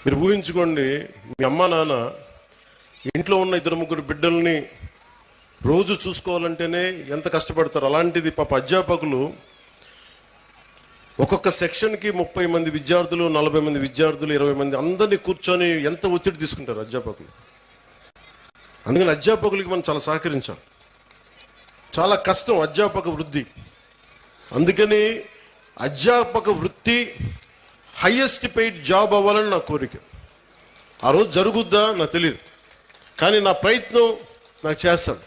మీరు ఊహించుకోండి, మీ అమ్మ నాన్న ఇంట్లో ఉన్న 2-3 బిడ్డల్ని రోజు చూసుకోవాలంటేనే ఎంత కష్టపడతారు. అలాంటిది పాప అధ్యాపకులు ఒక్కొక్క సెక్షన్కి 30 మంది విద్యార్థులు, 40 మంది విద్యార్థులు, 20 మంది అందరినీ కూర్చొని ఎంత ఒత్తిడి తీసుకుంటారు అధ్యాపకులు. అందుకని అధ్యాపకులకి మనం చాలా సహకరించాలి. చాలా కష్టం అధ్యాపక వృత్తి. అందుకని అధ్యాపక వృత్తి హైయెస్ట్ పెయిడ్ జాబ్ అవ్వాలని నా కోరిక. ఆ రోజు జరుగుద్దా నాకు తెలియదు, కానీ నా ప్రయత్నం నాకు చేస్తాను.